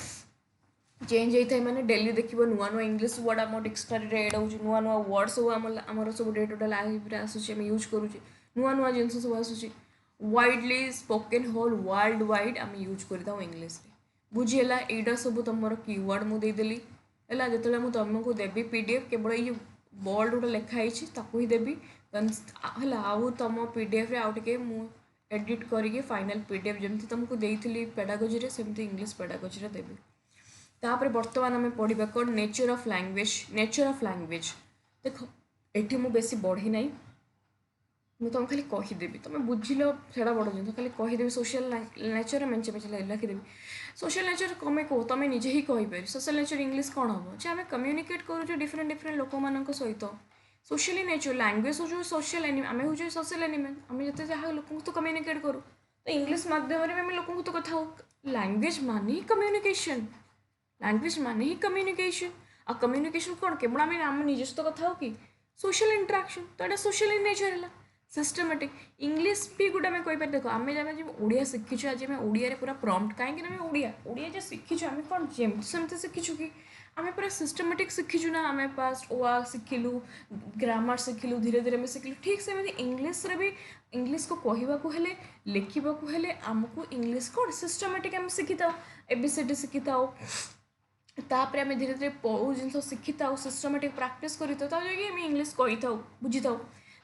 [SPEAKER 1] चेंज होता है माने डेली देखिए नुआ नुआ इंग्लीश वर्ड आम डिक्शनरी एड हो नुआ नुआ वर्ड सब आमर सब डे टू डे लाइफ आसूँ यूज करुचे नुआ नुआ जिन सब आसूँ widely spoken whole world wide आम यूज करता इंग्लीश बुझीगला यहाँ सब तुम कीवर्ड मुदेदेली है जो मुझे तुमको देवी पीडीएफ केवल ये बोल्ड गोटे लिखाई ही देवी है आउ तुम पीडीएफ रे आउ टे एडिट करके फाइनल पीडीएफ जमी तुमको देती पेडागोजी सेमती इंग्लीश पेडागोजी देवी तापर बर्तमान आम पढ़ा कौन नेचर ऑफ लैंग्वेज देख ये मुझे बेसी बढ़ी ना मुझे तुम खाली कहीदेवी तुम बुझिल से बड़ जिन खाली कहीदेवी social nature Meche Meche लिखिदेवी social nature कमे कह तुम निजे ही कहीपर सोशल नेचर इंग्लीश कौन हम जे आम कम्युनिकेट करूँ डिफरेंट डिफरेंट लोक मान सहित सोशली नेचर लैंग्वेज हूँ सोशल आम हूँ सोशल एनिमल आम जिते जहाँ लोक तो कम्युनिकेट करूँ तो इंग्लीश माध्यम आम लोक तो कथा हो लैंग्वेज मान ही कम्युनिकेशन लैंग्वेज मान ही कम्युनिकेशन आ कम्युनिकेशन कौन केवल आम निज सहित कथा हो कि सोशल इंटराक्शन तो यहाँ सोशल इन नेचर है सिस्टमेटिक इंग्लीश भी गोटे आम कहीपर देख आम जब ओडिया शिखीचु आज आम ओडिया पूरा प्रम्प्ट कहीं ओडिया जो शिखीचु आम कौन जमी सेमती शिखीचु कि आम पूरा सिस्टमेटिक शिखीचु ना आम फास्ट ओआ शिखिलु ग्रामर शिखिलु धीरे धीरे आम शिखिलु ठीक सेमती इंग्लीश भी इंग्लीश को कहवाक हेले लिखवाक हेले आमको इंग्लीश कौन सिस्टमेटिक आम शिखी था एबीसीडी शिखी था तापर आम धीरे धीरे बहुत जिन शिखी था सिस्टमेटिक प्रैक्टिस करें आम इंग्लीश कही था बुझी था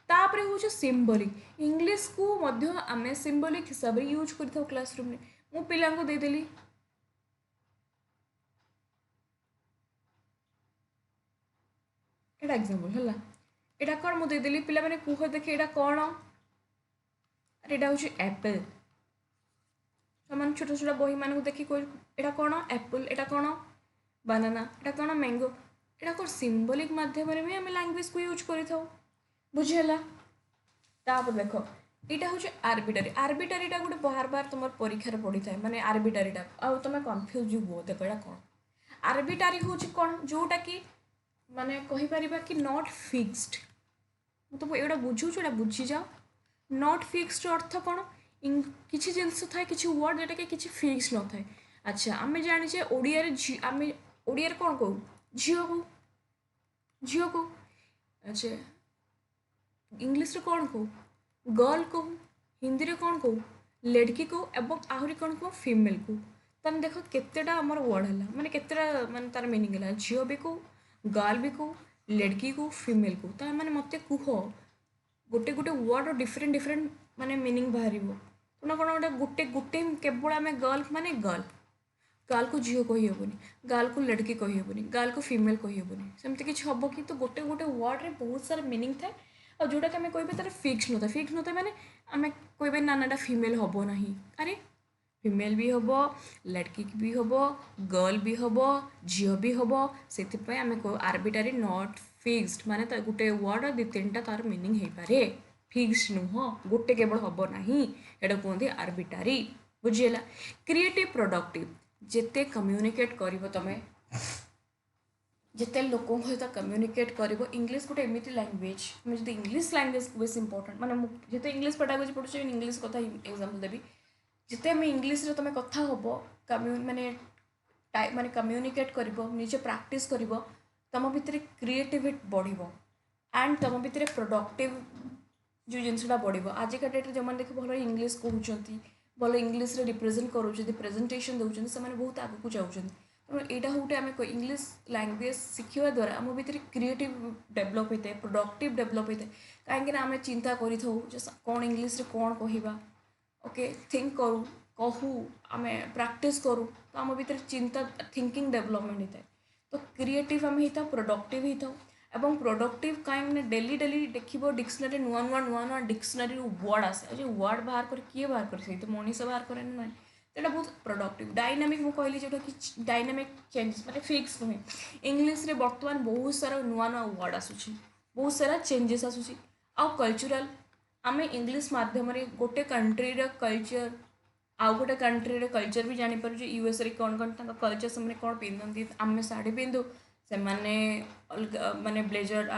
[SPEAKER 1] तापर हूँ सिम्बलिक इंग्लीश को मध्य आम सिम्बलिक हिसाब से यूज कर क्लासरूम में मु पिला को देदेली एटा एग्जांपल है एटा कौन मुझे देदेली पिला मैंने कह देखे एटा कौन अरे एटा हूँ एप्पल छोटा छोटा बही मान देखिए कह एटा कौन एप्पल एटा कौन बनाना एटा कौन मैंगो एटा कौन सिम्बलिक माध्यम भी आम लैंग्वेज को यूज कर बुझीगला तापर देख यहाँ हूँ आर्बिटारीटा गोटे बार बार तुम परीक्षार पड़ी था माने आर्बिटारीटा आ तुम कन्फ्यूज हुए देख यहाँ कौन आर्बिटारी हूँ कौन जोटा कि माने कहीपर कि नॉट फिक्स्ड तुम एटा बुझे बुझी जाओ नॉट फिक्स्ड अर्थ कौन किसी जिनस थाए कि वर्ड जोटा कि फिक्स न थाए अच्छा आम जाने ओडिया आम ओडिया कौन कहू झी को अच्छा इंग्लीश कौन कहू गर्ल कहू हिंदी रे कौन कहू लड़की को एवं आहरी कौन कहू फीमेल को तब देख केतेटा आमर वर्ड है माने केतेटा माने तार मीनिंग है झील भी कहू गर्ल भी कहू लड़की को फीमेल को तो मैंने मत कह गोटे गोटे वर्ड डिफरेंट डिफरेंट माने मीनिंग बाहर तो कौन गोटे गोटे गोटे केवल आम गर्ल माने गर्ल गर्ल को झील कहीहबनी गर्ल को लड़की कहीहबनी गर्ल को फीमेल कहीहबनी सेमती किसी हम कि तो गोटे गोटे वर्ड रे बहुत सारा मीनिंग थाए और जोटा कि आम कह तार फिक्स न था फिक्स न था मैंने आम कह नानाटा फीमेल हम ना अरे फीमेल भी हम लड़की भी हम गर्ल भी हम झील भी हम से आम आर्बिटारी नॉट फिक्स्ड माने गोटे वर्ड दी तीन तार मीनिंग हो पारे फिक्स्ड नुह गोटे केवल हम ना यहाँ कहते आर्बिटारी बुझीगला क्रिएटिव प्रोडक्टिव जिते कम्युनिकेट कर तुम जिते लोक सहित कम्युनिकेट कर इंग्लीश गोटे एमती लैंग्वेज मैं जो इंग्लीश लैंग्वेज को बेस इंपोर्टेंट माने जिते इंग्लीश पेडागोजी पढ़ुचे इंग्लीश कथा एग्जांपल देवी जिते आम इंग्लीश रे तुम कथा हम माने माने कम्युनिकेट कर निजे प्रैक्टिस कर तुम भितर क्रिएटिविटी बढ़ एंड तुम भितर प्रोडक्टिव जो जिनसा बढ़ आजिका डेट्रे जो मैंने देख भल इंग्लीश कहते भल इंग्लीश रिप्रेजेंट कर प्रेजेंटेशन दौरान से बहुत आगू जाऊँ यहाँ गोटे आम इंग्लीश लैंग्वेज शिखा द्वारा आम भर क्रिएटिव डेभलप होता है प्रोडक्टिव डेभलप होता है कहीं आम चिंता कौन इंग्लीश रे कौन कहवा ओके थिंक करूँ कहूँ आम प्रैक्टिस करूँ तो आम भर चिंता थिंकिंग डेभलपमेंट होता है तो क्रिएटिव आम होता प्रोडक्टिव होता एवं प्रोडक्टिव कहीं डेली डेली देखो डिक्शनरी नुआ नुआ नुआ नुआ डिक्शनरी वर्ड आसे जो वर्ड बाहर कर किए बाहर कर तो मनीष बाहर करे ना तो बहुत प्रोडक्टिव डायनामिक मुझे कहली जोटा कि डायनामिक चेंजेस माने फिक्स नुहे इंग्लीश रे बर्तमान बहुत सारा नुआ नुआ वर्ड आसूची बहुत सारा चेंजेस आसूची आ कल्चरल आम इंग्लीश माध्यम गोटे कंट्री कल्चर आउ गोटे कंट्री कल्चर भी जापर यूएस रे कौन कौन कल्चर से कौन पिंधती आम साड़ी पिंधु से मैंने अलग माने ब्लेजर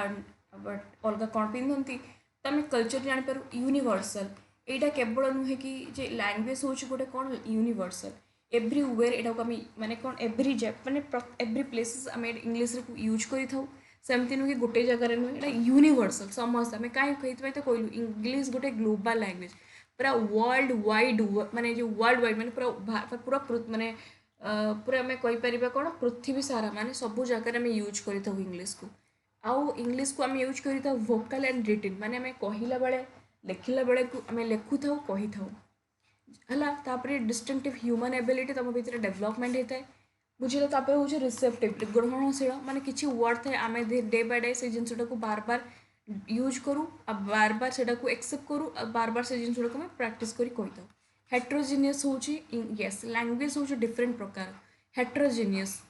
[SPEAKER 1] बट अलग कौन पिंधती तो आम कल्चर जापर यूनिवर्सल यहाँ केवल नुहे कि जे लैंग्वेज हूँ गोटे कौन यूनिवर्सल एव्रीवेयर यहाँ आम माने कौन एव्री माने एव्री प्लेसेस आम इंग्लीश यूज कर सेमती नुहे कि गोटे जगह नुहे यहाँ यूनिवर्सल समस्त आम कहीं तो कहलु इंग्लीश गोटे ग्लोबल लैंग्वेज पूरा वर्ल्ड वाइड माने जो वर्ल्ड वाइड माने पूरा माने पूरा आम कहीपर कौन पृथ्वी सारा माने सबू जगह आम यूज कर इंग्लीश को आउ इंग्लीश को आम यूज कर वोकाल एंड रिटिन माने आम कहला बेले लिखला बेले आम लिखु था कही था है डिस्टिंक्टिव ह्यूमन एबिलिटी तुम भर डेवलपमेंट होता है बुझे तापर हूँ रिसेप्टिव ग्रहणशील माने किसी वर्ड थाए आम डे बाय डे से जिनटा को बार बार यूज करूँ बार बार से एक्सेप्ट करूँ बार बार से जिनटा को प्राक्ट कर हेट्रोजिनियस हूँ यस लैंग्वेज हूँ डिफरेंट प्रकार हेट्रोजिनियस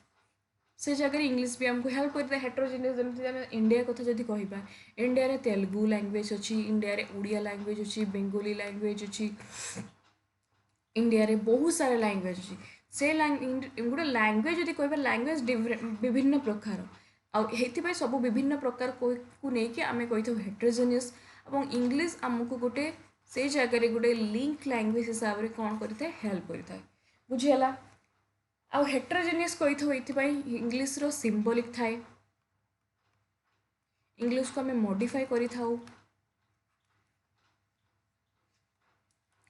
[SPEAKER 1] से जगह इंग्लीश भी आमको हेल्प करता है हेट्रोजिनियस जमी इंडिया कथा जब कह इंडिया रे तेलुगु लैंग्वेज अच्छी इंडिया रे उड़िया लैंग्वेज अच्छी बेंगोली लैंग्वेज अच्छी इंडिया रे बहुत सारा लैंग्वेज अच्छी से गोटे लैंग्वेज जब कह लैंग्वेज विभिन्न प्रकार आउे सब विभिन्न प्रकार को लेकिन आम कही हेट्रोजेनियस और इंग्लीश आमको गोटे से जगह गोटे लिंक लैंग्वेज हिसाब से कौन करता है हेल्प करता है बुझीगला आउ हेट्रोजेनियस कही इंग्लीश रो सिंबॉलिक थाए इंग्लीश को आम मॉडिफाई करी थाउ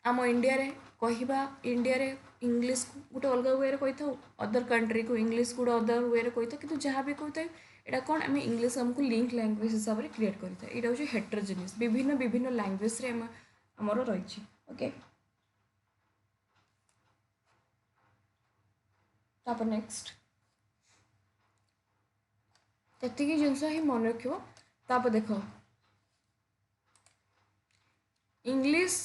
[SPEAKER 1] आम इंडिया रे कहिबा इंडिया रे इंग्लीश को गोटे अलग वे कही था अदर कंट्री को इंग्लीश गोटे अदर वे कही था कि जहाँ भी कहता है यहाँ कौन आम इंग्लीश आमको लिंक लैंग्वेज हिसाब से क्रिएट करता है यहाँ हूँ हेट्रोजेनियस विभिन्न विभिन्न लैंग्वेज रे आमर रही ओके तापर नेक्स्ट एतिकी जिनस ही मन रख देख English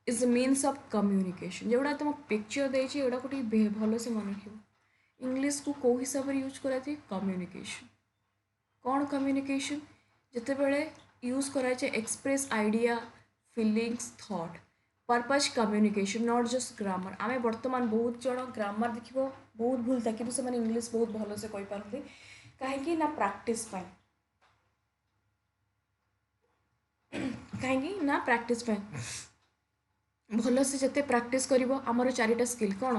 [SPEAKER 1] is a means of communication जोड़ा तुम पिक्चर देगी एटा को भल से मन रख इंग्लीश को कौ हिसाब से यूज कराए कम्युनिकेशन कौन कम्युनिकेशन जितेबले यूज कराए express idea feelings thought purpose communication not just grammar आम बर्तमान बहुत जन ग्रामर देख बहुत भूल था कि इंग्लीश बहुत भल से कहींपारती कहीं ना प्रैक्टिस कहीं ना प्रैक्टिस भल से जिते प्रैक्टिस कर आमर चारिटा स्किल कौन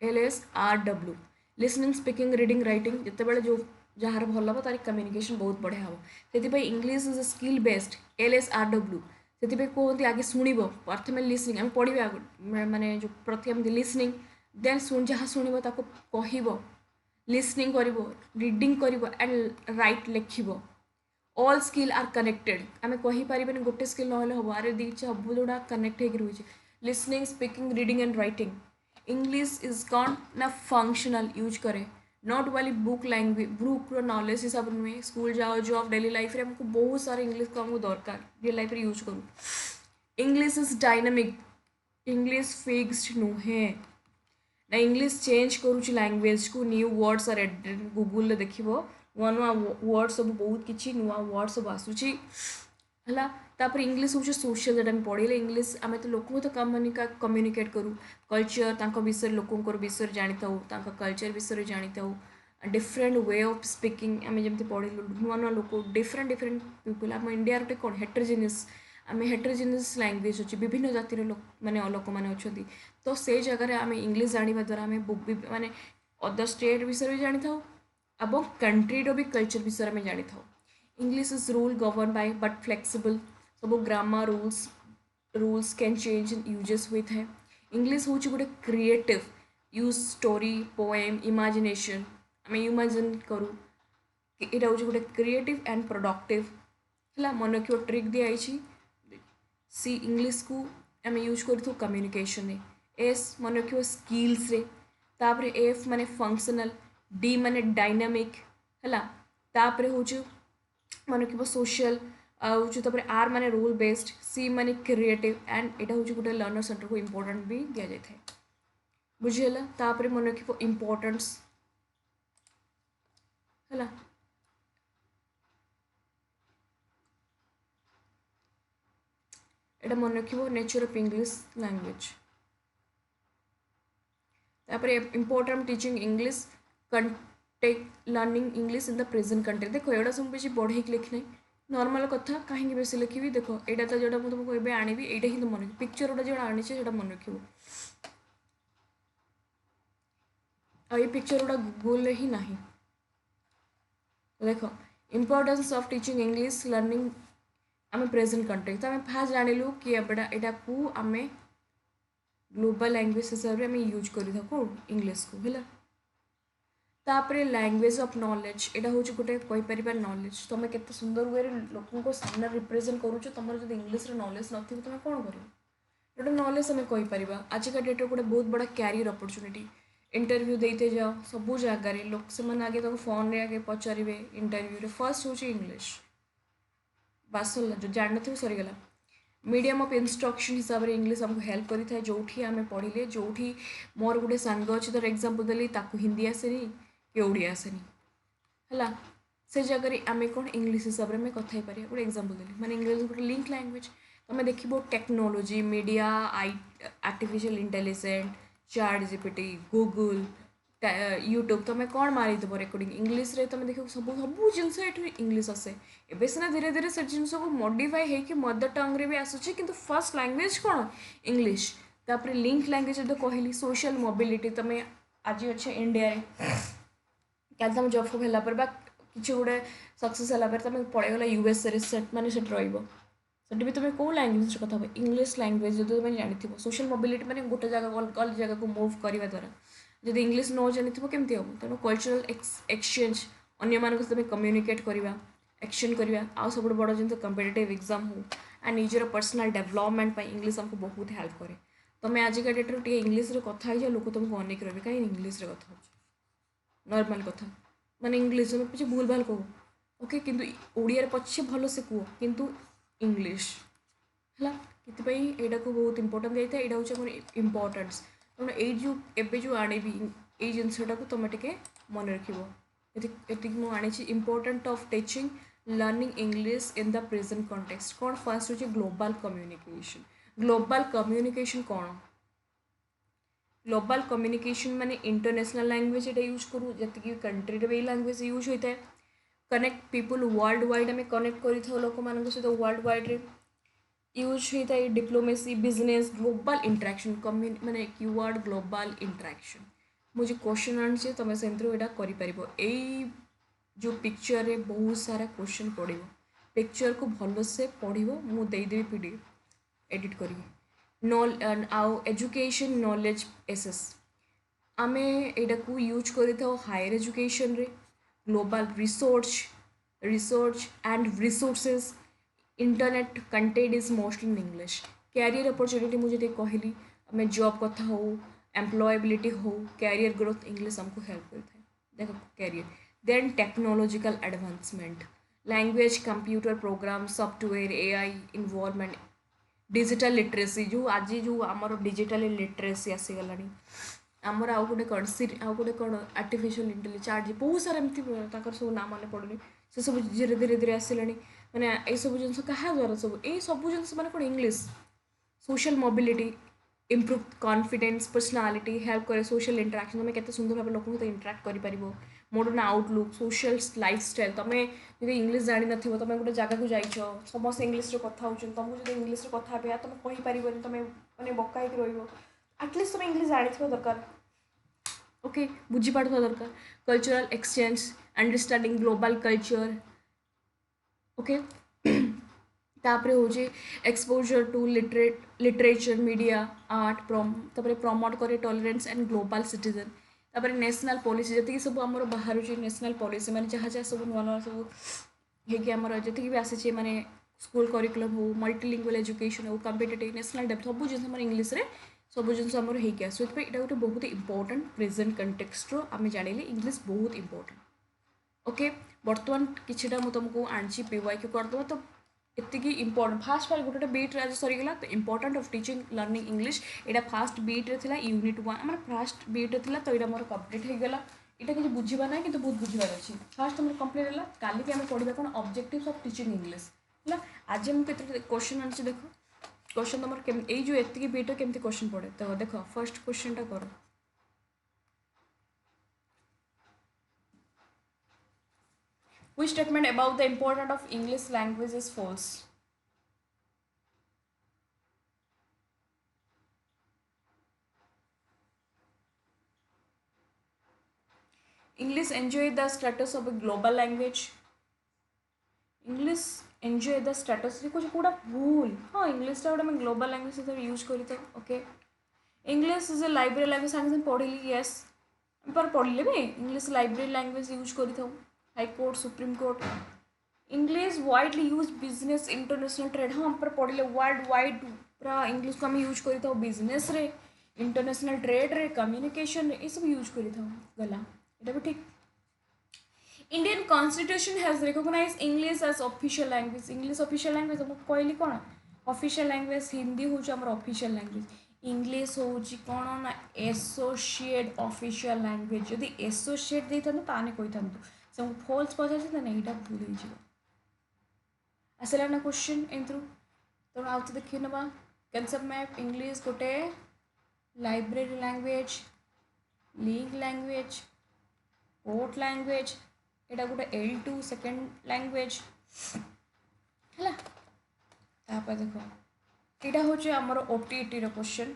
[SPEAKER 1] LSRW listening speaking reading writing जितेबाला जो जार भल हम तार कम्युनिकेशन बहुत बढ़िया हम से English is a skill based LSRW से कहते आगे शुण प्रथम लिसनिंग आम पढ़ा माने जो प्रथम लिसनिंग देन जहाँ शुण कह लिसनिंग कर रीडिंग कर एंड राइट लिख ऑल स्किल आर कनेक्टेड आम कहीपर गोटे स्किल ना हम आरे दी सब जोड़ा कनेक्ट हो listening speaking reading and writing English is कौन ना फंक्शनल यूज करे नॉट वाली बुक लैंग्वेज बुक नॉलेज हिसाब से नुहे स्कूल जाओ जॉब डेली लाइफ रे हमको बहुत सारा इंग्लीश को हमको दरकार रियल लाइफ रे यूज करूँ English is dynamic English fixed नुहे ना इंग्लीश चेंज करुच्ची लैंग्वेज को new words are added Google देख नुआ नुआ वर्ड सब बहुत किसी नुआ वर्ड सब आसूची है तापर इंग्लीश हूँ सोशल जोटा पढ़े इंग्लीश आम तो लोक तो कम्युनिकेट करूँ कल्चर विषय लोकंर विषय जानी था कल्चर विषय जानी था डिफरेंट वे ऑफ स्पीकिंग आम जमी पढ़लु नुआ नुआ लोक डिफरेंट डिफरेंट पीपल आम इंडिया गोटे कौन हेट्रोजेनियस आम हेट्रोजेनियस लैंग्वेज अच्छी विभिन्न जातिर लोक मैंने लोक मैंने अच्छा तो से जगह आम इंग्लीश जाना द्वारा आम माने अदर स्टेट विषय भी जानी था अब कंट्री भी कल्चर विषय में जानी था English is rule govern by but flexible सब grammar rules can change in usages हुई है इंग्लीश हूँ गोटे creative use story poem imagination आम इमेजिन करूँ यहाँ हूँ गोटे क्रिएटिव एंड प्रोडक्टिव है मन रख ट्रिक दिखाई सी इंग्लीश को आम यूज करूँ कम्युनिकेशन एस मन रख स्किल्स तापर एफ माने फंक्शनल डी माने डायनामिक है तापर हूँ मन रख सोशल आर आर माने रूल बेस्ड सी माने क्रिएटिव एंड यहाँ हूँ गोटे लर्नर सेंटर को इम्पोर्टेंट भी दि जाए बुझीगला तापर मन रख इम्पोर्टेंस है। एटा मन रखिबो नेचर ऑफ इंग्लिश लैंग्वेज तापर important teaching English context learning English in the present context देखो एटा सब बेसी बढ़े के लिखने नॉर्मल कथा कहीं बेसी लिखी देखो एटा तो जोटा तुमको एबे आनिबी एटा ही तो मन पिक्चर गोटा जोटा आनी से मन रखिबो आ ये पिक्चर गोटा गूगल ही नहीं देखो importance of teaching English learning आम प्रेजेंट कंटेक्ट तो आम फास्ट जानिलु कि एटा को आम ग्लोबल लैंग्वेज हिसाब से आम यूज कर इंग्लिश को है तापर लैंग्वेज ऑफ नॉलेज एटा हूँ गोटे कहीपर नॉलेज तुम के सुंदर वे लोक सामने रिप्रेजेंट करुच तुम जो इंग्लिश नॉलेज न तुम कौन कर गोटे नॉलेज आम कहीपर आजिका डेट्रे गोटे बहुत बड़ा कैरियर अपॉर्चुनिटी इंटरव्यू देते जाओ सबू जगार लोक से आगे तुम फोन रे आगे पचारे इंटरव्यू फर्स्ट हूँ इंग्लिश बास जो जान न सरीगला मीडियम ऑफ इंस्ट्रक्शन हिसाब से इंग्लिश हमको हेल्प करें जो आम पढ़ले जो मोर गोटे सांग अच्छी तर एग्जांपल देली ताकू हिंदी आसेनी कि ओडिया आसेनी है से जगह आम कौन इंग्लिश हिसाब से कथा पारे गोटे एग्जांपल देली माने इंग्लिश गोटे लिंक लैंग्वेज तुम देखो technology media artificial intelligence chat GPT Google YouTube तुम कौन मारिदेव रेकर्डिंग इंग्लिश रे तुम देख सब सब जिनस इंग्लिश आसे एबे सिना धीरे धीरे से जिन को मॉडिफाई होकर मदर टंग रे भी आसूची किंतु फर्स्ट लैंग्वेज कौन इंग्लिश तापर लिंक लैंग्वेज जो कहली सोशल मोबिलिटी तुम आज अच्छे इंडिया क्या तुम जॉब है कि गोटे सक्सेस है तुम पड़ेगला यूएसए सेट माने सेट रही भी तुम कौ लैंग्वेज कथा इंग्लिश लैंग्वेज जो तुम जानी सोशल मोबिलिटी माने गोटे जगह अलग जगह को मूव करने द्वारा जब इंग्लिश न जानी केमती हम तेणु कल्चरल एक्सचेंज अन्य मानक तुम कम्युनिकेट करवा एक्सचेंज करवा आउ सब बड़ जिन कंपिटिटिव एग्जाम हो एंड निजर पर्सनल डेवलपमेंट इंग्लिश हमको बहुत हेल्प करे तुम आजिका डेट्रे टे इंग्लिश कथा ही लोक तुमको अनेक रही कहीं इंग्लिश कथा हो नॉर्मल कथा माने इंग्लिश तुम पीछे भूल भाल कह ओके किंतु ओडिया पछे भल से कह किंतु इंग्लिश है यहाँ को बहुत इंपोर्टेंट देता है यहाँ हूँ इम्पोर्टेंस तेणु ये जो आने ये जिनसा को तुम टे मन रखी मुझे important of teaching learning English in the present context कौन फर्स्ट हूँ ग्लोबल कम्युनिकेशन कौन ग्लोबल कम्युनिकेशन माने इंटरनेशनल लैंग्वेज ये यूज करूँ जी कंट्री रे लैंग्वेज यूज होता है कनेक्ट पीपुल वर्ल्ड वाइड आम कनेक्ट कर लोक मान सहित वर्ल्ड वाइड रे यूज होता है डिप्लोमेसी बिजनेस ग्लोबल इंटरेक्शन माने कीवर्ड ग्लोबल इंटरेक्शन मुझे क्वेश्चन आनी तुम से यहाँ जो पिक्चर रे बहुत सारा क्वेश्चन पड़ो पिक्चर को भल से पढ़ो मुदेदेवी पीडीएफ एडिट करी आउ एजुकेशन नॉलेज एसेस आम यहाँ को यूज कर हायर एजुकेशन रे global research and resources internet content is mostly in English career opportunity मुझे कहली आम जॉब कथा हो एम्प्लॉयबिलिटी हो कैरियर ग्रोथ इंग्लिश हमको हेल्प करता है देखो career then technological advancement language computer program software AI involvement digital literacy जो आज जो आमर डिजिटल लिटरेसी आसीगला आमर आउ गोटे कौन आर्टिफिशियल इंटेलिजेंस चार्ज बहुत सारा एमती सब ना मन पड़ुनी से सब धीरे धीरे धीरे आसला मैंने ये सब जिन क्या द्वारा सब ये सब जिन मैंने कौन English social mobility improve confidence personality help करे सोशल इंटरेक्शन तुम केते सुंदर भाव लोक सहित इंटराक्ट कर मॉडर्न आउटलुक सोशल लाइफस्टाइल तुम जो इंग्लिश जानी न तुम गोटे जगह को जाइछ समस्त इंग्लिश कथा हो तुमको जो इंग्लिश कथा हे तुम कहीपर तुम मैंने बका रटलिस्ट तुम इंग्लिश जानी दरकार ओके बुझीपार दरकार cultural exchange understanding global culture okay तापर हूँ exposure to literature media art promote करे टॉलरेंस एंड ग्लोबल सिटीजन तापर नेशनल पॉलिसी जी सब आम बाहर नेशनल पॉलिसी माने जहाँ जहाँ सब नुआ नुआ सब होमर जी भी आसी माने स्कूल करिकुलम हो मल्टीलिंगुअल एजुकेशन हो कम्पिटिटिव नेशनल डेवलप सब जिन इंग्लिश रे सब जिन आमर होगी आस गोटे बहुत इंपोर्टेंट प्रेजेंट कंटेक्स्ट आम जानिले इंग्लिश बहुत इंपोर्टेंट ओके बर्तमान किछिटा मु तुमको आनी पीवाई करदे तो इतनी इंपोर्टेंट फास्ट गोटे बीट आज सरीगला तो important of teaching learning English यहाँ फास्ट बीट रे थिला यूनिट 1 आम फास्ट बीट रे थिला तो यहाँ मोर कंप्लीट हो गला यहाँ किसी बुझा ना कि बहुत बुझार अच्छी फास्ट तुम कंप्लीट है काली आम पढ़ा कौन ऑब्जेक्टिव्स ऑफ टीचिंग इंग्लिश है आज मुझे क्वेश्चन आनी देख क्वेश्चन तुम जो एतिकी बीट केमती क्वेश्चन पड़े तो देख फर्स्ट क्वेश्चन टा कर which statement about the importance of English language is false English enjoy the status of a global language English enjoy the status कुछ पूरा भूल हाँ इंग्लीश गोटे आम ग्लोबल लांगुएज सहित यूज करते okay English is a library language सागे सागे पढ़िली येस पर पढ़ले भी इंग्लीश लाइब्रेरी लांगुएज यूज कर high court supreme court English widely use business international trade हाँ पर पढ़ले वर्ल्ड वाइड पूरा इंग्लीश को आम यूज कर बिजनेस रे इंटरनेशनल ट्रेड रे कम्युनिकेशन रे ये सब यूज कर गला ये भी ठीक Indian Constitution has recognized English as official language. English official language हम कहली कौन official language हिंदी हूँ आम official language. English हूँ कौन ना associate official language. जदि associate देता तो ताने कोई था तो सब false पहुँचा था नहीं इटा भूल ही जीवा. असला ना question इंट्रो तो ना आउट देखिए ना बा concept map English कोटे library language, league language, court language एटा गोटे L2 सेकेंड लैंग्वेज है तापर देख यहाँ हूँ आमर OTT रो question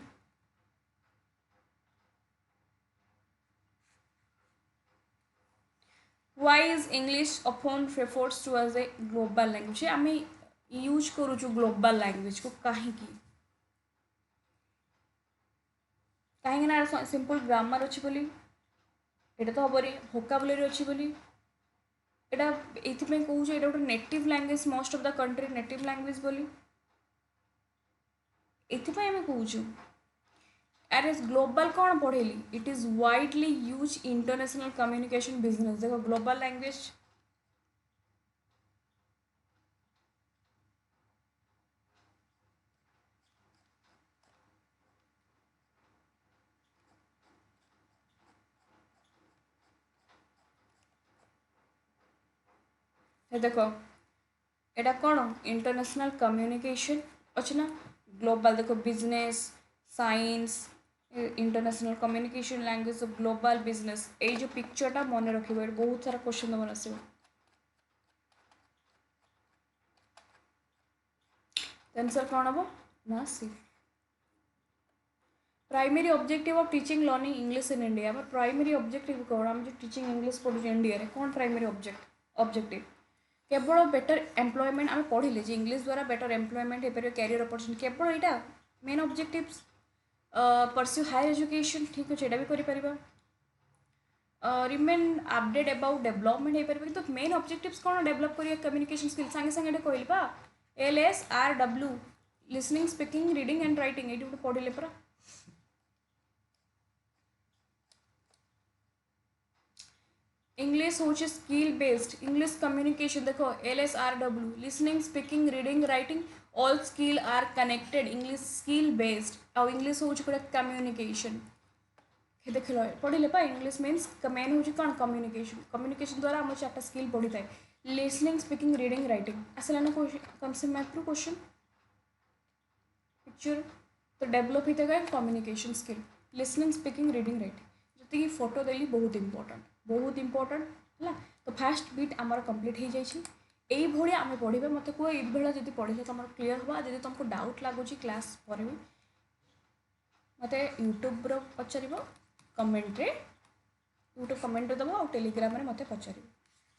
[SPEAKER 1] why is English often refers to as a global language आम यूज करूँ ग्लोबल लैंग्वेज को कहीं कहीं सिंपल ग्रामर अच्छी बोली एटा तो हम वोकाबुलरी अच्छी बोली एटा ये कहूँ ये गोटे native language most of the country native language बोली ये आम कहूँ अरे ग्लोबल कौन पढ़ेली it is widely use international communication business देखो ग्लोबल लैंग्वेज देखो एटा कौन इंटरनेशनल कम्युनिकेशन अच्छे ना ग्लोबल देखो business science international communication language of global business ये जो पिक्चरटा मन रख बहुत सारा क्वेश्चन तुम आस आंसर कौन हम ना C primary objective of teaching learning English in India primary objective कौन आम जो टीचिंग इंग्लिश पढ़ुचे इंडिया रे कौन प्राइमरी ऑब्जेक्टिव केवल बेटर एम्प्लॉयमेंट आम पढ़ले जे इंग्लिश द्वारा बेटर एम्प्लॉयमेंट हो पार कैरियर अपॉर्चुनिटी केवल यहाँ main objectives pursue higher education ठीक अच्छे यहाँ भी कर रिमेन अपडेट अबाउट डेवलपमेंट हो पार तो मेन ऑब्जेक्टिव्स कौन डेवलप कर कम्युनिकेशन स्किल सांगे सांगे कहली पा LSRW listening speaking reading and writing ये गोटे पढ़ले परा इंग्लिश हूँ स्किल बेस्ड इंग्लिश कम्युनिकेशन देखो LSRW listening speaking reading writing all skill are connected English skill based आउ इंग्लिश हूँ गोटे कम्युनिकेशन देख लो पढ़ले पा इंग्लिश मीन्स मेन हूँ कौन कम्युनिकेशन द्वारा आम 4टा स्किल पढ़ी थाए लिसनिंग स्पीकिंग रीडिंग राइटिंग आसला ना कनसेप्ट मैथ रू क्वेश्चन पिक्चर तो डेभलप होता है communication skill listening speaking reading writing जी फोटो देली बहुत इंपोर्टेंट है तो फास्ट बीट आमर कंप्लीट हो जाइए आम पढ़ा मत कह ये जब पढ़े तुम क्लीयर हुआ जब तुमको डाउट लगुच क्लास पर भी मत यूट्यूब पचार कमेंट रे यूट्यूब कमेंट दब और टेलीग्राम रे मत पचार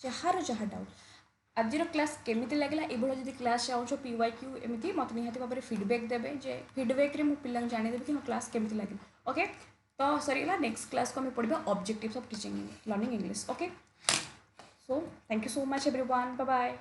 [SPEAKER 1] जार जहाँ डाउट आज क्लास केमी लगे ये जब क्लास चाहो PYQ एमती मत निहाती भाव में फीडबैक देवे जे फीडबैक रे पिला जानेदेवी कि क्लास केमी लगे ओके तो सरीगला नेक्स्ट क्लास को हमें पढ़ा objectives of teaching learning English okay so thank you so much everyone bye bye.